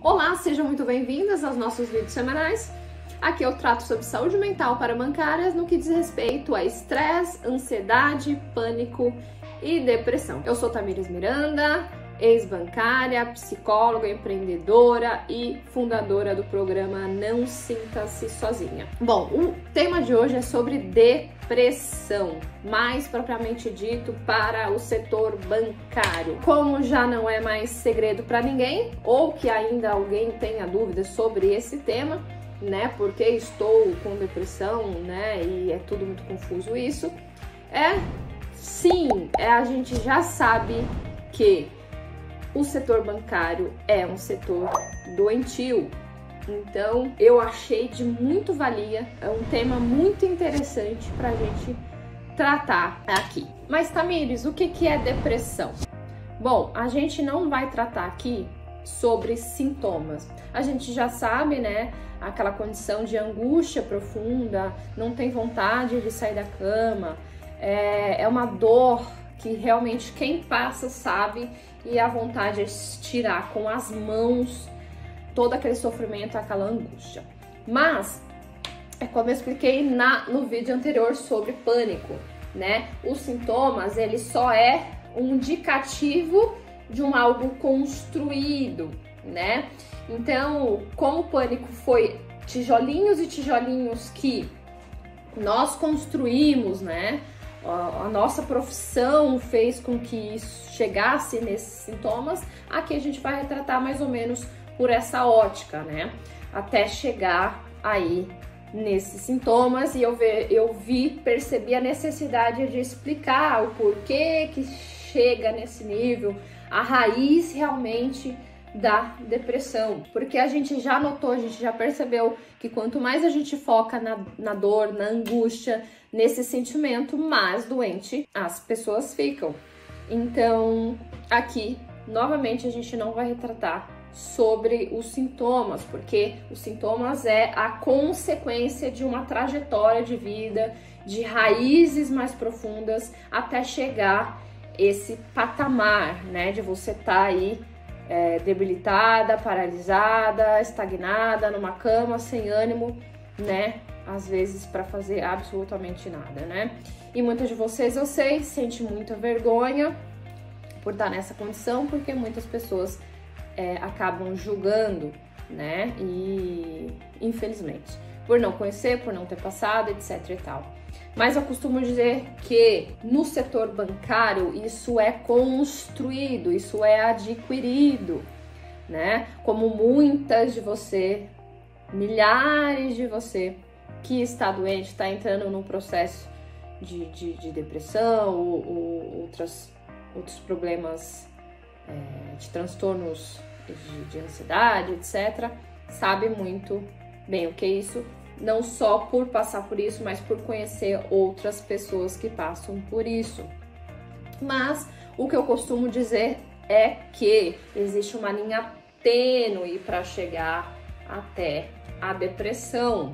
Olá, sejam muito bem-vindas aos nossos vídeos semanais. Aqui eu trato sobre saúde mental para bancárias no que diz respeito a estresse, ansiedade, pânico e depressão. Eu sou Tamires Miranda, ex-bancária, psicóloga, empreendedora e fundadora do programa Não Sinta-se Sozinha. Bom, o tema de hoje é sobre depressão, mais propriamente dito para o setor bancário. Como já não é mais segredo para ninguém, ou que ainda alguém tenha dúvidas sobre esse tema, né, porque estou com depressão, né, e é tudo muito confuso isso, a gente já sabe que o setor bancário é um setor doentio. Então, eu achei de muito valia, é um tema muito interessante para a gente tratar aqui. Mas, Tamires, o que é depressão? Bom, a gente não vai tratar aqui sobre sintomas. A gente já sabe, né, aquela condição de angústia profunda, não tem vontade de sair da cama, é uma dor que realmente quem passa sabe, e a vontade é tirar com as mãos todo aquele sofrimento, aquela angústia. Mas, é como eu expliquei no vídeo anterior sobre pânico, né? Os sintomas, ele só é um indicativo de algo construído, né? Então, como o pânico foi tijolinhos e tijolinhos que nós construímos, né? A nossa profissão fez com que isso chegasse nesses sintomas. Aqui a gente vai retratar mais ou menos por essa ótica, né? Até chegar aí nesses sintomas, e eu percebi a necessidade de explicar o porquê que chega nesse nível, a raiz realmente da depressão, porque a gente já notou, a gente já percebeu que quanto mais a gente foca na dor, na angústia, nesse sentimento, mais doente as pessoas ficam. Então, aqui, novamente, a gente não vai retratar sobre os sintomas, porque os sintomas é a consequência de uma trajetória de vida, de raízes mais profundas, até chegar esse patamar, né, de você estar aí debilitada, paralisada, estagnada, numa cama, sem ânimo, né? Às vezes para fazer absolutamente nada, né? E muitas de vocês, eu sei, sentem muita vergonha por estar nessa condição, porque muitas pessoas acabam julgando, né? E infelizmente, por não conhecer, por não ter passado, etc e tal. Mas eu costumo dizer que no setor bancário isso é construído, isso é adquirido, né? Como muitas de você, milhares de você que está doente, está entrando num processo de depressão ou outros problemas de transtornos de ansiedade, etc., sabe muito bem o que é isso. Não só por passar por isso, mas por conhecer outras pessoas que passam por isso. Mas o que eu costumo dizer é que existe uma linha tênue para chegar até a depressão.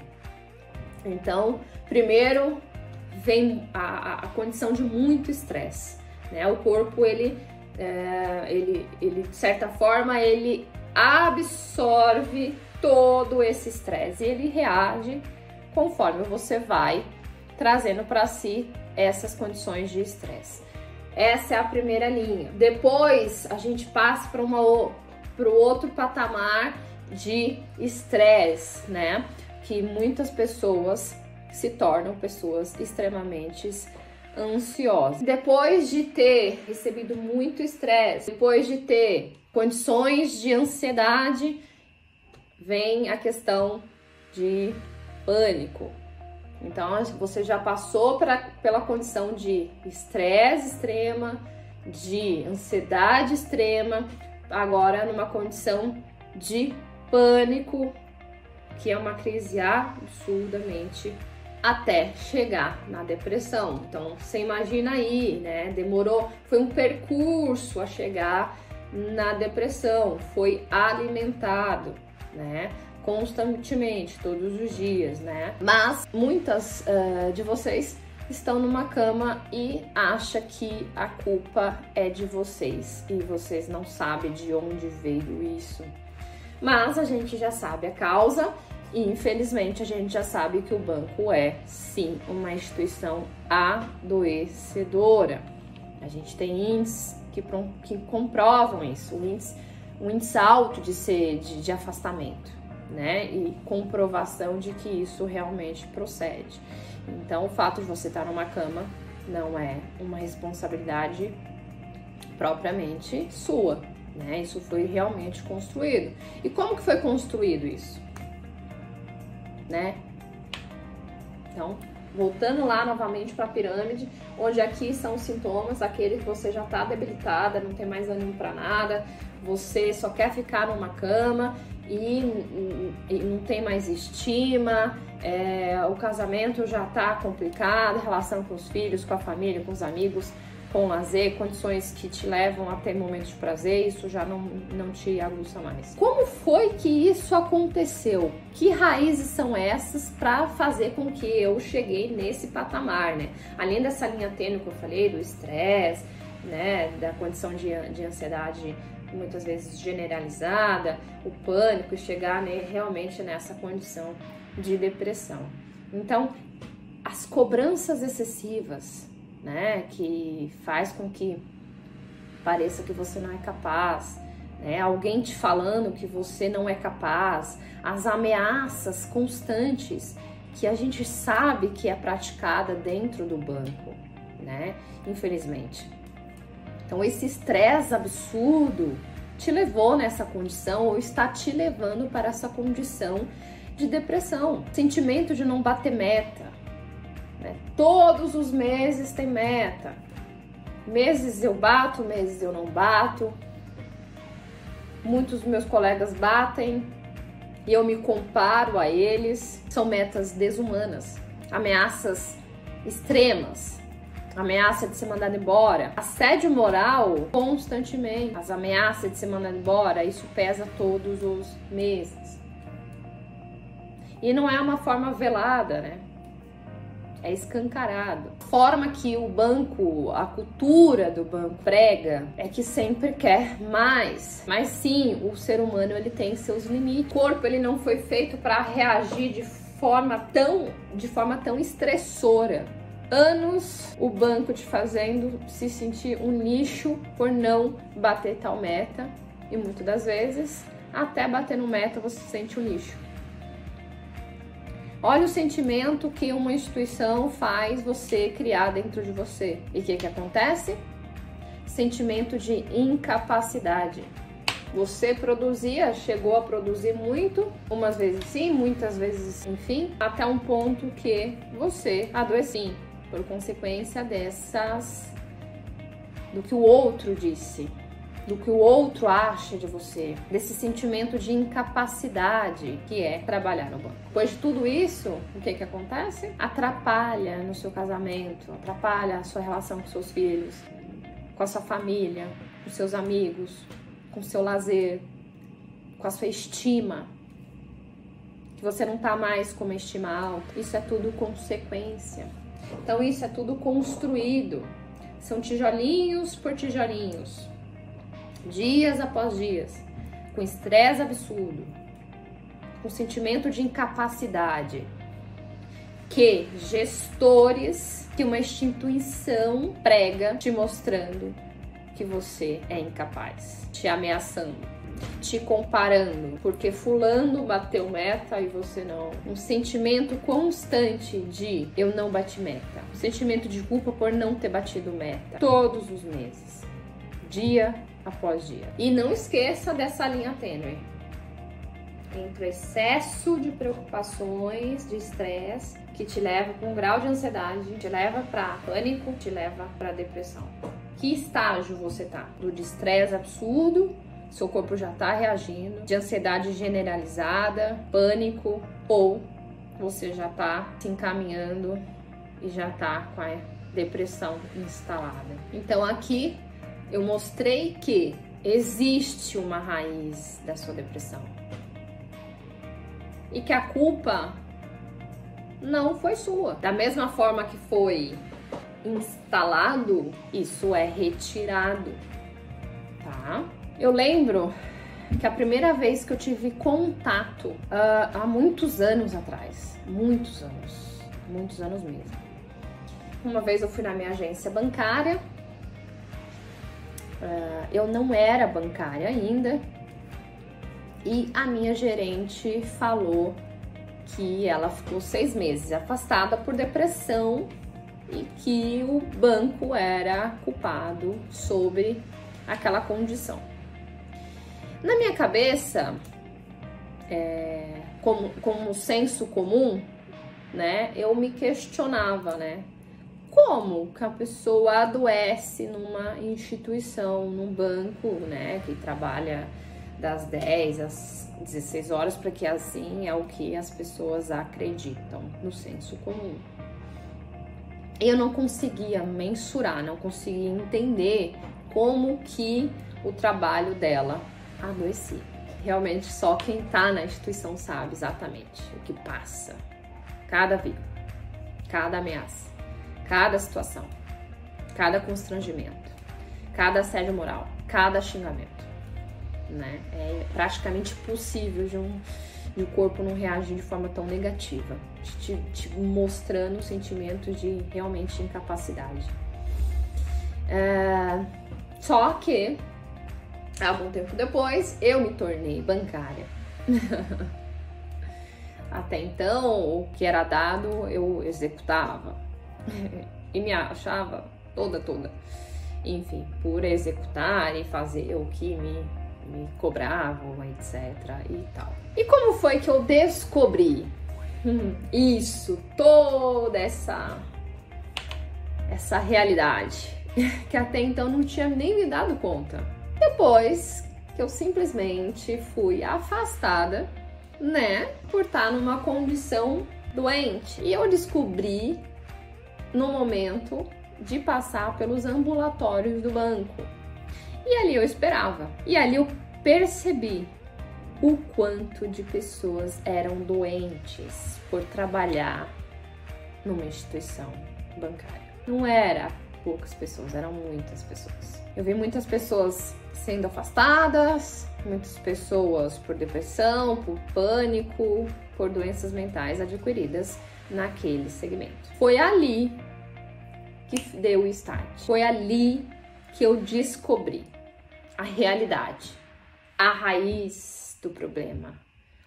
Então, primeiro vem a condição de muito estresse, né? O corpo, ele de certa forma, ele absorve todo esse estresse e ele reage conforme você vai trazendo para si essas condições de estresse. Essa é a primeira linha. Depois a gente passa para o outro patamar de estresse, né? Que muitas pessoas se tornam pessoas extremamente ansiosas. Depois de ter recebido muito estresse, depois de ter condições de ansiedade, vem a questão de pânico. Então, você já passou pela condição de estresse extrema, de ansiedade extrema, agora numa condição de pânico, que é uma crise absurdamente, até chegar na depressão. Então, você imagina aí, né? Foi um percurso a chegar na depressão, foi alimentado, né? Constantemente, todos os dias, né? Mas muitas de vocês estão numa cama e acham que a culpa é de vocês e vocês não sabem de onde veio isso. Mas a gente já sabe a causa e, infelizmente, a gente já sabe que o banco é, sim, uma instituição adoecedora. A gente tem índices que comprovam isso, um índice alto de afastamento, né? E comprovação de que isso realmente procede. Então, o fato de você estar numa cama não é uma responsabilidade propriamente sua, né? Isso foi realmente construído. E como que foi construído isso? Né? Então, voltando lá novamente para a pirâmide, onde aqui são os sintomas, aquele que você já está debilitada, não tem mais ânimo para nada, você só quer ficar numa cama e não tem mais estima, o casamento já está complicado, a relação com os filhos, com a família, com os amigos, com o lazer, condições que te levam a ter momentos de prazer, isso já não te aguça mais. Como foi que isso aconteceu? Que raízes são essas para fazer com que eu cheguei nesse patamar, né? Além dessa linha tênue que eu falei, do estresse, né, da condição de ansiedade muitas vezes generalizada, o pânico e chegar, né, realmente nessa condição de depressão. Então, as cobranças excessivas, né, que faz com que pareça que você não é capaz, né, alguém te falando que você não é capaz, as ameaças constantes que a gente sabe que é praticada dentro do banco, né, infelizmente. Então, esse estresse absurdo te levou nessa condição ou está te levando para essa condição de depressão. Sentimento de não bater meta, né? Todos os meses tem meta. Meses eu bato, meses eu não bato. Muitos dos meus colegas batem e eu me comparo a eles. São metas desumanas, ameaças extremas. Ameaça de ser mandado embora, assédio moral constantemente, as ameaças de ser mandado embora, isso pesa todos os meses. E não é uma forma velada, né? É escancarado. A forma que o banco, a cultura do banco prega é que sempre quer mais. Mas sim, o ser humano ele tem seus limites. O corpo ele não foi feito para reagir de forma tão estressora. Anos o banco te fazendo se sentir um lixo por não bater tal meta e muitas das vezes até bater no meta você se sente um lixo. Olha o sentimento que uma instituição faz você criar dentro de você. E o que acontece? Sentimento de incapacidade. Você produzia, chegou a produzir muito, umas vezes sim, muitas vezes enfim, até um ponto que você adoeceu. Por consequência do que o outro disse, do que o outro acha de você, desse sentimento de incapacidade que é trabalhar no banco. Depois de tudo isso, o que acontece? Atrapalha no seu casamento, atrapalha a sua relação com seus filhos, com a sua família, com seus amigos, com o seu lazer, com a sua estima, que você não tá mais com uma estima alta. Isso é tudo consequência. Então isso é tudo construído, são tijolinhos por tijolinhos, dias após dias, com estresse absurdo, com sentimento de incapacidade, que gestores, que uma instituição prega te mostrando que você é incapaz, te ameaçando, te comparando, porque fulano bateu meta e você não. Um sentimento constante de eu não bati meta. Um sentimento de culpa por não ter batido meta. Todos os meses. Dia após dia. E não esqueça dessa linha tênue. Entre o excesso de preocupações, de estresse, que te leva para um grau de ansiedade, te leva para pânico, te leva para depressão. Que estágio você tá? Do de estresse absurdo, seu corpo já está reagindo, de ansiedade generalizada, pânico, ou você já está se encaminhando e já está com a depressão instalada. Então aqui eu mostrei que existe uma raiz da sua depressão e que a culpa não foi sua. Da mesma forma que foi instalado, isso é retirado, tá? Eu lembro que a primeira vez que eu tive contato, há muitos anos atrás, muitos anos mesmo. Uma vez eu fui na minha agência bancária, eu não era bancária ainda, e a minha gerente falou que ela ficou 6 meses afastada por depressão e que o banco era culpado sobre aquela condição. Na minha cabeça, como senso comum, né, eu me questionava, né, como que a pessoa adoece numa instituição, num banco, né, que trabalha das 10 às 16 horas, porque assim é o que as pessoas acreditam no senso comum. Eu não conseguia mensurar, não conseguia entender como que o trabalho dela adoecia. Realmente só quem tá na instituição sabe exatamente o que passa. Cada vírgula, cada ameaça, cada situação, cada constrangimento, cada assédio moral, cada xingamento, né? É praticamente impossível de o corpo não reagir de forma tão negativa, te mostrando sentimentos de realmente incapacidade. Só que, algum tempo depois, eu me tornei bancária. Até então, o que era dado, eu executava. E me achava toda, enfim, por executar e fazer o que me cobravam, etc. e tal. E como foi que eu descobri isso, toda essa realidade, que até então não tinha nem me dado conta? Depois que eu simplesmente fui afastada, né, por estar numa condição doente. E eu descobri no momento de passar pelos ambulatórios do banco. E ali eu esperava. E ali eu percebi o quanto de pessoas eram doentes por trabalhar numa instituição bancária. Não era poucas pessoas, eram muitas pessoas. Eu vi muitas pessoas sendo afastadas, muitas pessoas por depressão, por pânico, por doenças mentais adquiridas naquele segmento. Foi ali que deu o start. Foi ali que eu descobri a realidade, a raiz do problema,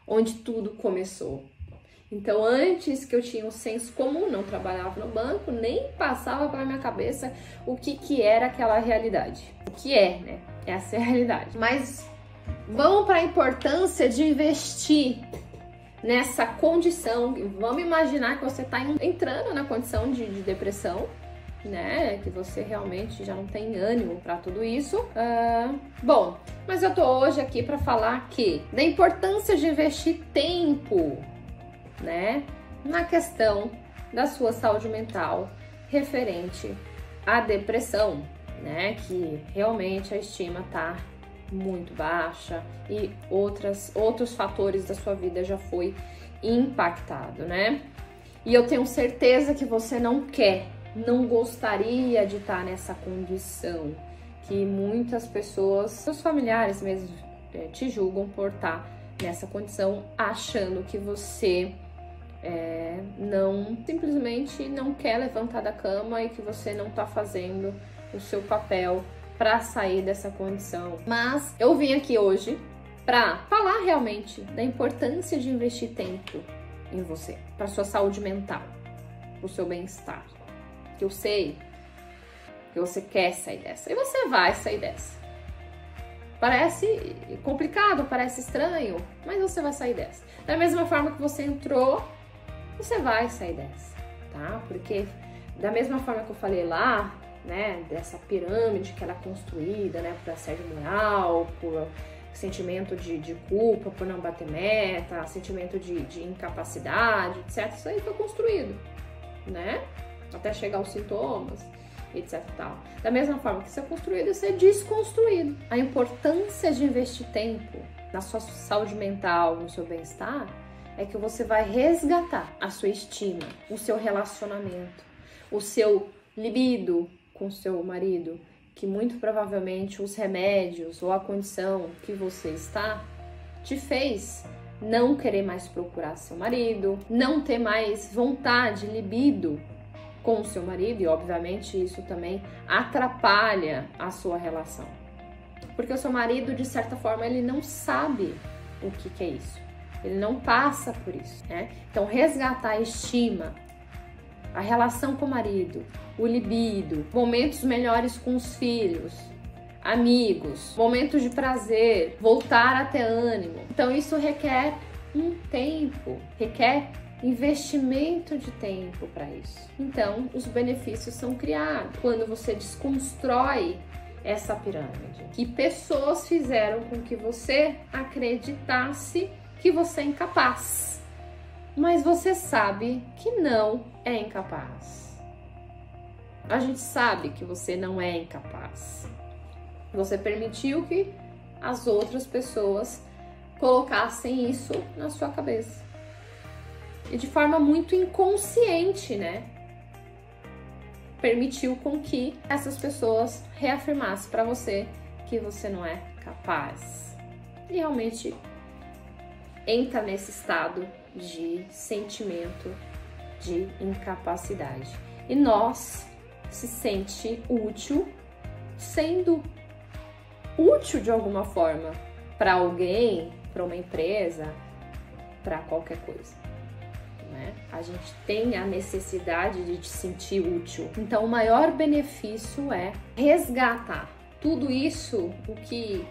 onde tudo começou. Então, antes que eu tinha um senso comum, não trabalhava no banco, nem passava pela minha cabeça o que era aquela realidade. O que é, né? Essa é a realidade. Mas vamos para a importância de investir nessa condição. Vamos imaginar que você está entrando na condição de depressão, né, que você realmente já não tem ânimo para tudo isso. Bom, mas eu tô hoje aqui para falar da importância de investir tempo, né, na questão da sua saúde mental referente à depressão, né, que realmente a estima tá muito baixa e outros fatores da sua vida já foi impactado, né? E eu tenho certeza que você não gostaria de estar nessa condição, que muitas pessoas, seus familiares mesmo, te julgam por estar nessa condição, achando que você simplesmente não quer levantar da cama e que você não está fazendo o seu papel para sair dessa condição. Mas eu vim aqui hoje para falar realmente da importância de investir tempo em você, para sua saúde mental, para o seu bem-estar. Que eu sei que você quer sair dessa. E você vai sair dessa. Parece complicado, parece estranho, mas você vai sair dessa. Da mesma forma que você entrou, você vai sair dessa, tá? Porque da mesma forma que eu falei lá, né, dessa pirâmide que ela é construída, né, por assédio moral, por sentimento de culpa, por não bater meta, sentimento de incapacidade, etc. Isso aí foi construído, né? Até chegar aos sintomas, etc e tal. Da mesma forma que isso é construído, isso é desconstruído. A importância de investir tempo na sua saúde mental, no seu bem-estar, é que você vai resgatar a sua estima, o seu relacionamento, o seu libido com seu marido, que muito provavelmente os remédios ou a condição que você está te fez não querer mais procurar seu marido, não ter mais vontade, libido com o seu marido, e obviamente isso também atrapalha a sua relação. Porque o seu marido, de certa forma, ele não sabe o que é isso. Ele não passa por isso, né? Então, resgatar a estima, a relação com o marido, o libido, momentos melhores com os filhos, amigos, momentos de prazer, voltar a ter ânimo. Então, isso requer um tempo, requer investimento de tempo para isso. Então, os benefícios são criados quando você desconstrói essa pirâmide. Que pessoas fizeram com que você acreditasse que você é incapaz, mas você sabe que não é incapaz. A gente sabe que você não é incapaz. Você permitiu que as outras pessoas colocassem isso na sua cabeça. E de forma muito inconsciente, né? Permitiu com que essas pessoas reafirmassem para você que você não é capaz. E realmente entra nesse estado de sentimento de incapacidade. E nós se sente útil, sendo útil de alguma forma para alguém, para uma empresa, para qualquer coisa. Né? A gente tem a necessidade de se sentir útil. Então, o maior benefício é resgatar tudo isso, o que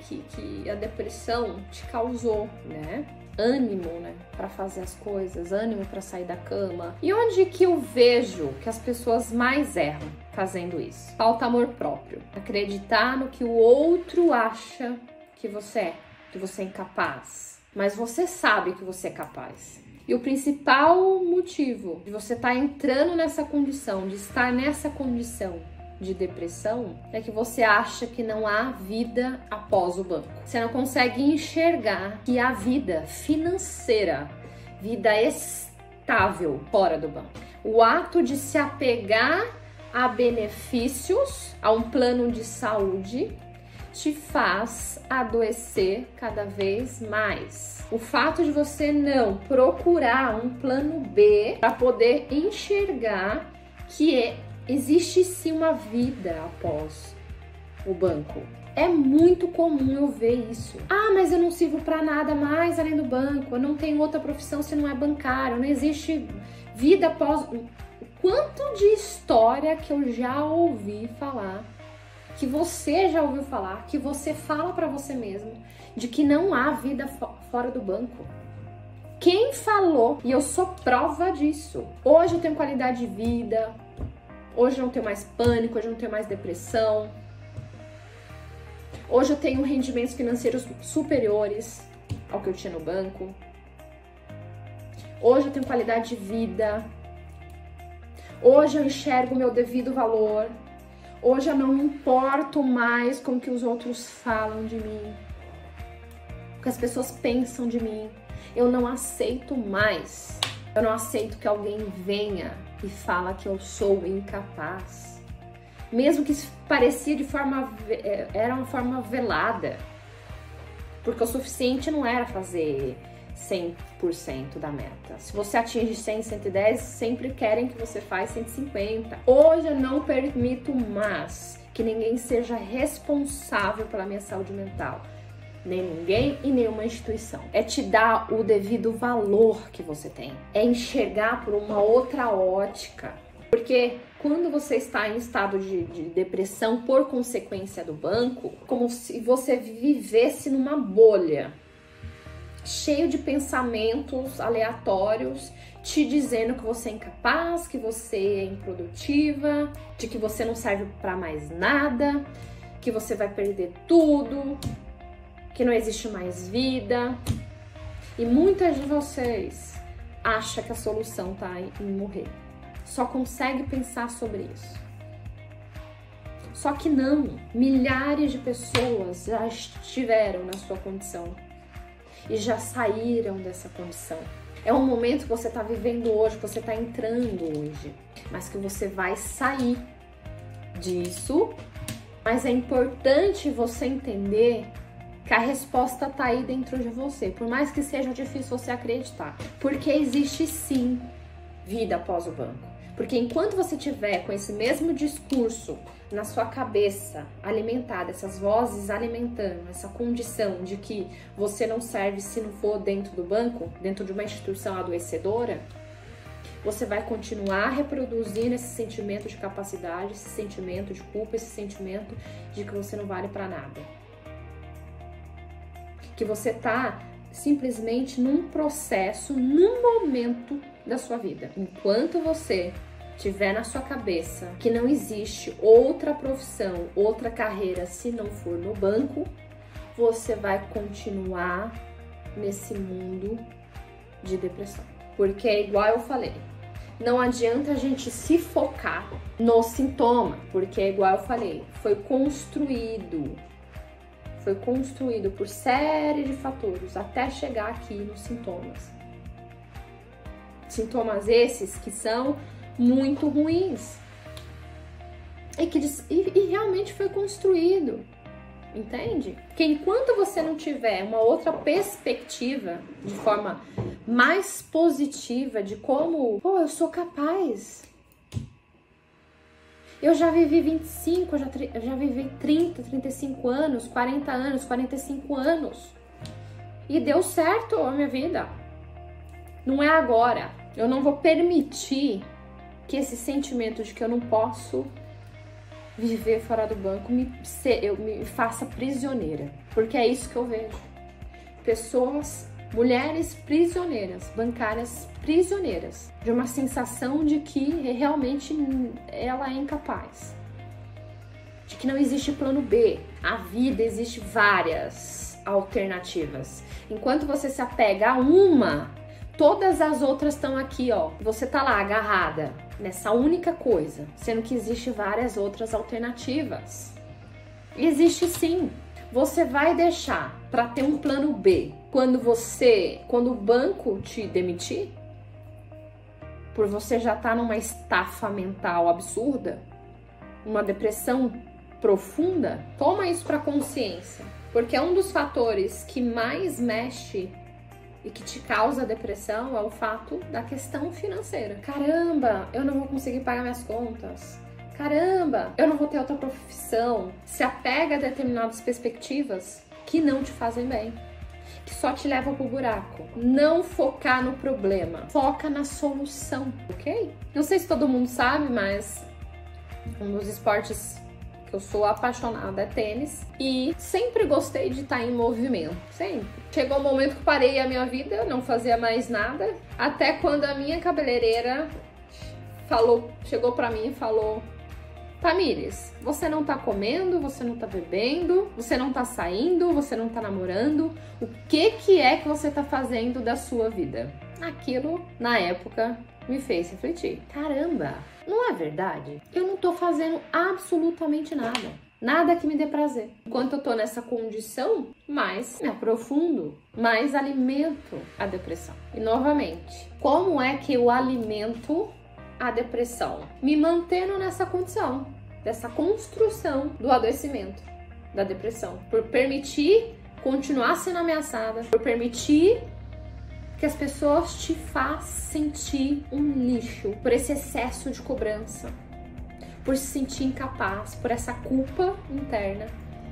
a depressão te causou, né? Ânimo, né, para fazer as coisas, ânimo para sair da cama. E onde que eu vejo que as pessoas mais erram fazendo isso? Falta amor próprio. Acreditar no que o outro acha que você é incapaz. Mas você sabe que você é capaz. E o principal motivo de você estar entrando nessa condição, de estar nessa condição de depressão, é que você acha que não há vida após o banco. Você não consegue enxergar que há vida financeira, vida estável fora do banco. O ato de se apegar a benefícios, a um plano de saúde, te faz adoecer cada vez mais. O fato de você não procurar um plano B para poder enxergar que existe sim uma vida após o banco. É muito comum eu ver isso. Ah, mas eu não sirvo para nada mais além do banco. Eu não tenho outra profissão se não é bancário. Não existe vida após... O quanto de história que eu já ouvi falar, que você já ouviu falar, que você fala para você mesmo, de que não há vida fora do banco. Quem falou? E eu sou prova disso. Hoje eu tenho qualidade de vida. Hoje eu não tenho mais pânico, hoje eu não tenho mais depressão. Hoje eu tenho rendimentos financeiros superiores ao que eu tinha no banco. Hoje eu tenho qualidade de vida. Hoje eu enxergo o meu devido valor. Hoje eu não me importo mais com o que os outros falam de mim, o que as pessoas pensam de mim. Eu não aceito mais. Eu não aceito que alguém venha e fala que eu sou incapaz. Mesmo que isso parecia era uma forma velada. Porque o suficiente não era fazer 100% da meta. Se você atinge 100, 110, sempre querem que você faça 150. Hoje eu não permito mais que ninguém seja responsável pela minha saúde mental. Nem ninguém e nenhuma instituição. É te dar o devido valor que você tem. É enxergar por uma outra ótica. Porque quando você está em estado de depressão por consequência do banco, como se você vivesse numa bolha, cheio de pensamentos aleatórios, te dizendo que você é incapaz, que você é improdutiva, de que você não serve para mais nada, que você vai perder tudo, que não existe mais vida. E muitas de vocês acham que a solução está em morrer. Só consegue pensar sobre isso. Só que não. Milhares de pessoas já estiveram na sua condição e já saíram dessa condição. É um momento que você está vivendo hoje, que você está entrando hoje, mas que você vai sair disso, Mas é importante você entender que a resposta tá aí dentro de você, por mais que seja difícil você acreditar. Porque existe sim vida após o banco. Porque enquanto você tiver com esse mesmo discurso na sua cabeça, alimentada, essas vozes alimentando essa condição de que você não serve se não for dentro do banco, dentro de uma instituição adoecedora, você vai continuar reproduzindo esse sentimento de capacidade, esse sentimento de culpa, esse sentimento de que você não vale para nada. Que você tá simplesmente num processo, num momento da sua vida. Enquanto você tiver na sua cabeça que não existe outra profissão, outra carreira se não for no banco, você vai continuar nesse mundo de depressão. Porque é igual eu falei, não adianta a gente se focar no sintoma, porque é igual eu falei, foi construído por série de fatores até chegar aqui nos sintomas. Sintomas esses que são muito ruins e realmente foi construído, entende? Que enquanto você não tiver uma outra perspectiva de forma mais positiva de como, pô, eu sou capaz. Eu já vivi 25, eu já vivi 30, 35 anos, 40 anos, 45 anos. E deu certo a minha vida. Não é agora. Eu não vou permitir que esse sentimento de que eu não posso viver fora do banco me faça prisioneira. Porque é isso que eu vejo. Pessoas, mulheres prisioneiras, bancárias prisioneiras, de uma sensação de que realmente ela é incapaz. De que não existe plano B. A vida existe várias alternativas. Enquanto você se apega a uma, todas as outras estão aqui, ó. Você tá lá agarrada nessa única coisa, sendo que existe várias outras alternativas. Existe sim. Você vai deixar para ter um plano B quando o banco te demitir? Por você já estar numa estafa mental absurda, uma depressão profunda? Toma isso para consciência, porque é um dos fatores que mais mexe e que te causa depressão é o fato da questão financeira. Caramba, eu não vou conseguir pagar minhas contas. Caramba, eu não vou ter outra profissão. Se apega a determinadas perspectivas que não te fazem bem, que só te levam pro buraco. Não focar no problema, foca na solução, ok? Não sei se todo mundo sabe, mas um dos esportes que eu sou apaixonada é tênis e sempre gostei de estar em movimento, sempre. Chegou um momento que parei a minha vida, não fazia mais nada, até quando a minha cabeleireira chegou pra mim e falou: Tamires, você não tá comendo, você não tá bebendo, você não tá saindo, você não tá namorando, o que é que você tá fazendo da sua vida? Aquilo, na época, me fez refletir. Caramba, não é verdade? Eu não tô fazendo absolutamente nada. Nada que me dê prazer. Enquanto eu tô nessa condição, mais me aprofundo, mais alimento a depressão. E novamente, como é que eu alimento a depressão? Me mantendo nessa condição, dessa construção do adoecimento, da depressão. Por permitir continuar sendo ameaçada, por permitir que as pessoas te façam sentir um lixo, por esse excesso de cobrança, por se sentir incapaz, por essa culpa interna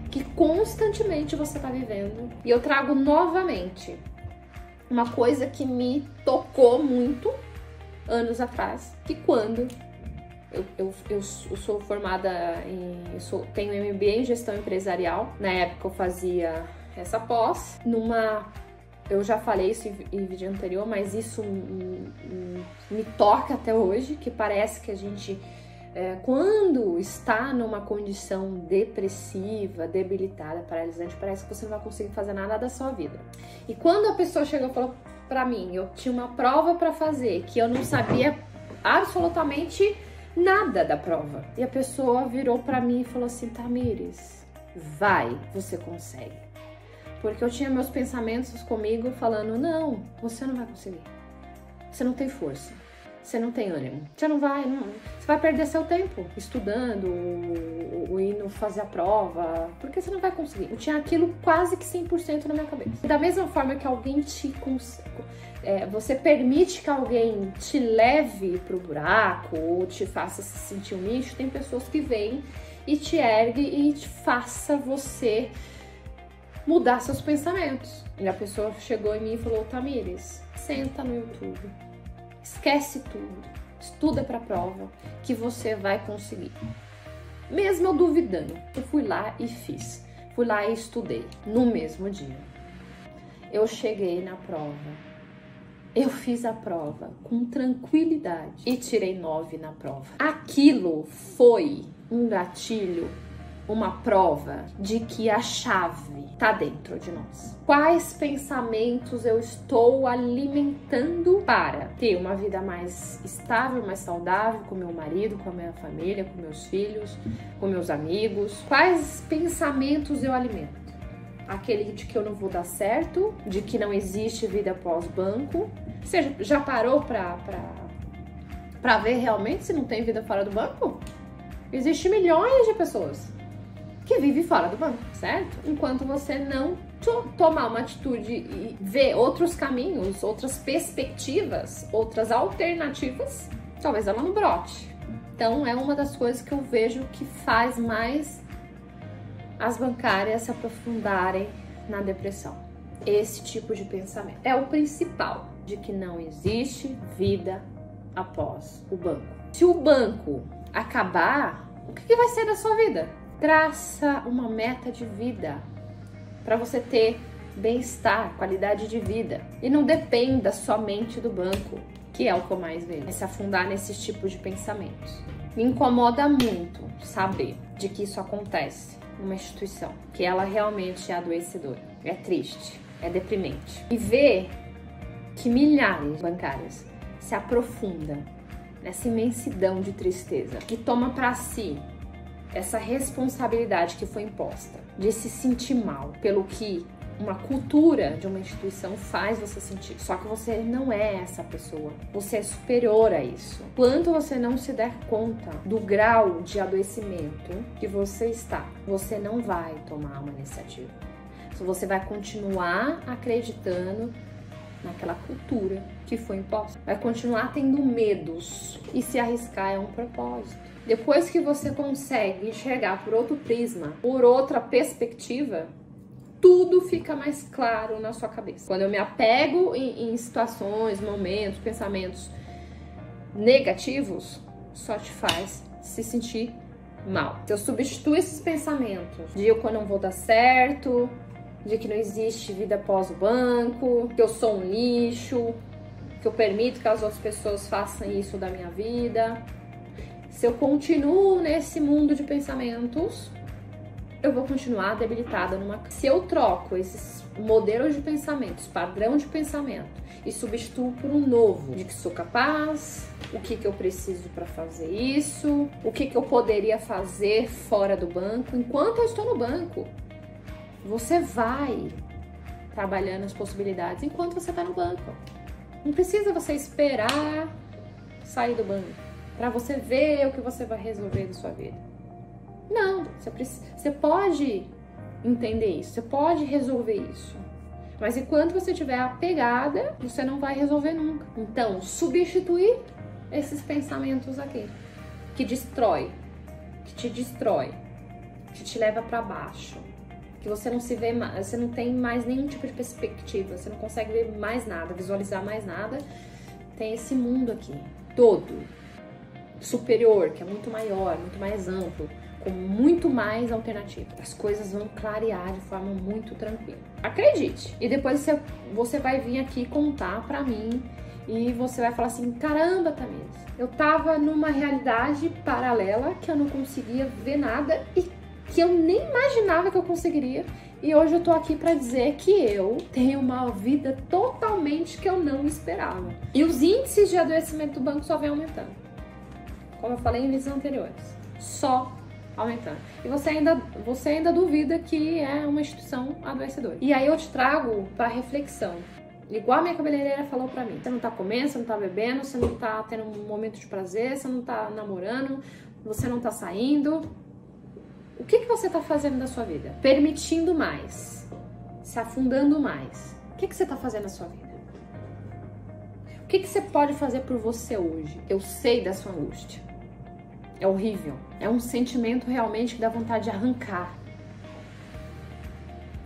que constantemente você tá vivendo. E eu trago novamente uma coisa que me tocou muito anos atrás, que quando eu sou formada tenho MBA em gestão empresarial. Na época eu fazia essa pós eu já falei isso em vídeo anterior, mas isso me toca até hoje, que parece que a gente, quando está numa condição depressiva, debilitada, paralisante, parece que você não vai conseguir fazer nada da sua vida. E quando a pessoa chegou e falou pra mim, eu tinha uma prova pra fazer, que eu não sabia absolutamente nada da prova. E a pessoa virou pra mim e falou assim: Tamires, vai, você consegue. Porque eu tinha meus pensamentos comigo falando: não, você não vai conseguir. Você não tem força. você não tem ânimo. Você não vai, você vai perder seu tempo estudando ou indo fazer a prova, porque você não vai conseguir. Eu tinha aquilo quase que 100% na minha cabeça. Da mesma forma que alguém você permite que alguém te leve pro buraco ou te faça se sentir um lixo, tem pessoas que vêm e te erguem e te faça você mudar seus pensamentos. E a pessoa chegou em mim e falou: Tamires, senta no YouTube, esquece tudo, estuda pra prova que você vai conseguir. Mesmo eu duvidando, eu fui lá e fiz. Fui lá e estudei no mesmo dia. Eu cheguei na prova. Eu fiz a prova com tranquilidade e tirei 9 na prova. Aquilo foi um gatilho, uma prova de que a chave tá dentro de nós. Quais pensamentos eu estou alimentando para ter uma vida mais estável, mais saudável com meu marido, com a minha família, com meus filhos, com meus amigos? Quais pensamentos eu alimento? Aquele de que eu não vou dar certo, de que não existe vida pós-banco. Você já parou pra ver realmente se não tem vida fora do banco? Existem milhões de pessoas que vivem fora do banco, certo? Enquanto você não tomar uma atitude e ver outros caminhos, outras perspectivas, outras alternativas, talvez ela não brote. Então é uma das coisas que eu vejo que faz mais as bancárias se aprofundarem na depressão. Esse tipo de pensamento é o principal, de que não existe vida após o banco. Se o banco acabar, o que vai ser da sua vida? Traça uma meta de vida para você ter bem-estar, qualidade de vida. E não dependa somente do banco, que é o que eu mais vejo. É se afundar nesses tipos de pensamentos. Me incomoda muito saber de que isso acontece numa instituição, que ela realmente é adoecedora. É triste, é deprimente. E ver que milhares de bancários se aprofundam nessa imensidão de tristeza, que toma para si essa responsabilidade que foi imposta, de se sentir mal pelo que uma cultura de uma instituição faz você sentir. Só que você não é essa pessoa. Você é superior a isso. Quando você não se der conta do grau de adoecimento que você está, você não vai tomar uma iniciativa. Você vai continuar acreditando naquela cultura que foi imposta. Vai continuar tendo medos. E se arriscar é um propósito. Depois que você consegue enxergar por outro prisma, por outra perspectiva, tudo fica mais claro na sua cabeça. Quando eu me apego em situações, momentos, pensamentos negativos, só te faz se sentir mal. Se eu substituo esses pensamentos de eu não vou dar certo, de que não existe vida após o banco, que eu sou um lixo, que eu permito que as outras pessoas façam isso da minha vida, se eu continuo nesse mundo de pensamentos, eu vou continuar debilitada numa... Se eu troco esses modelos de pensamentos, padrão de pensamento, e substituo por um novo, de que sou capaz, o que eu preciso para fazer isso, o que eu poderia fazer fora do banco, enquanto eu estou no banco, você vai trabalhando as possibilidades enquanto você está no banco. Não precisa você esperar sair do banco para você ver o que você vai resolver da sua vida. Não, você pode entender isso, você pode resolver isso. Mas enquanto você estiver apegada, você não vai resolver nunca. Então, substituir esses pensamentos aqui, que destrói, que te destrói, que te leva para baixo, que você não se vê mais, você não tem mais nenhum tipo de perspectiva, você não consegue ver mais nada, visualizar mais nada. Tem esse mundo aqui, todo, superior, que é muito maior, muito mais amplo, com muito mais alternativa. As coisas vão clarear de forma muito tranquila. Acredite! E depois você vai vir aqui contar pra mim e você vai falar assim: caramba, Tamires, eu tava numa realidade paralela que eu não conseguia ver nada e que eu nem imaginava que eu conseguiria. E hoje eu tô aqui pra dizer que eu tenho uma vida totalmente que eu não esperava. E os índices de adoecimento do banco só vem aumentando. Como eu falei em vídeos anteriores. Só aumentando. E você ainda duvida que é uma instituição adoecedora. E aí eu te trago para reflexão. Igual a minha cabeleireira falou pra mim. Você não tá comendo, você não tá bebendo, você não tá tendo um momento de prazer, você não tá namorando, você não tá saindo. O que você tá fazendo da sua vida? Permitindo mais, se afundando mais. O que você tá fazendo na sua vida? O que você pode fazer por você hoje? Eu sei da sua angústia. É horrível. É um sentimento realmente que dá vontade de arrancar.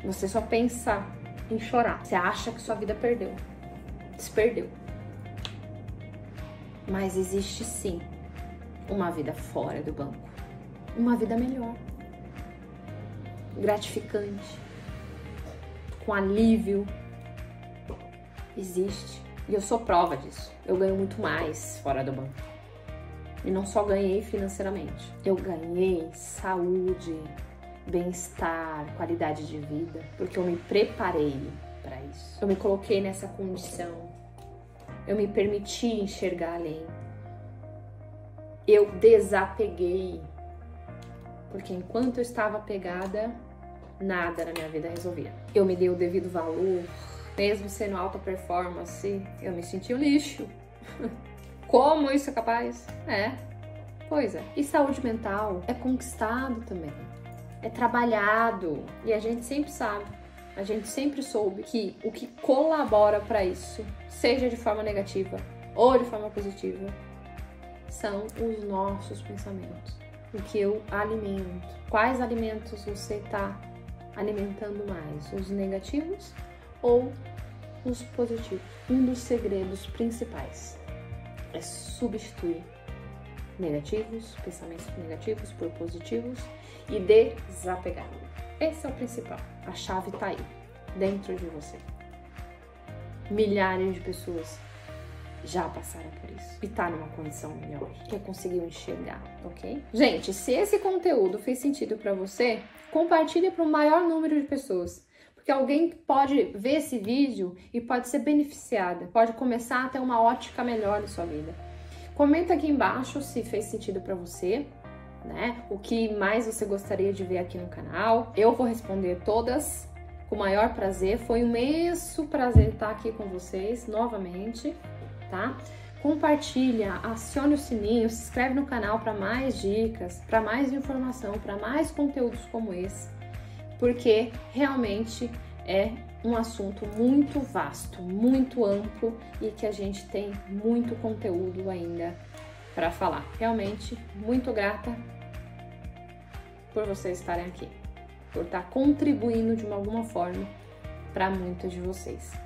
Você só pensa em chorar. Você acha que sua vida perdeu. Se perdeu. Mas existe sim uma vida fora do banco. Uma vida melhor. Gratificante. Com alívio. Existe. E eu sou prova disso. Eu ganho muito mais fora do banco. E não só ganhei financeiramente. Eu ganhei saúde, bem-estar, qualidade de vida. Porque eu me preparei para isso. Eu me coloquei nessa condição. Eu me permiti enxergar além. Eu desapeguei. Porque enquanto eu estava apegada, nada na minha vida resolvia. Eu me dei o devido valor. Mesmo sendo alta performance, eu me senti um lixo. Como isso é capaz? Pois é. E saúde mental é conquistado também. É trabalhado. E a gente sempre sabe, a gente sempre soube que o que colabora para isso, seja de forma negativa ou de forma positiva, são os nossos pensamentos. O que eu alimento. Quais alimentos você está alimentando mais? Os negativos ou os positivos? Um dos segredos principais é substituir negativos, pensamentos negativos por positivos e desapegar. Esse é o principal. A chave tá aí, dentro de você. Milhares de pessoas já passaram por isso e tá numa condição melhor, que conseguiu enxergar, ok? Gente, se esse conteúdo fez sentido para você, compartilhe para o maior número de pessoas. Porque alguém pode ver esse vídeo e pode ser beneficiada, pode começar a ter uma ótica melhor na sua vida. Comenta aqui embaixo se fez sentido para você, né? O que mais você gostaria de ver aqui no canal. Eu vou responder todas com o maior prazer. Foi um imenso prazer estar aqui com vocês novamente, tá? Compartilha, acione o sininho, se inscreve no canal para mais dicas, para mais informação, para mais conteúdos como esse. Porque realmente é um assunto muito vasto, muito amplo e que a gente tem muito conteúdo ainda para falar. Realmente, muito grata por vocês estarem aqui, por estar contribuindo de alguma forma para muitos de vocês.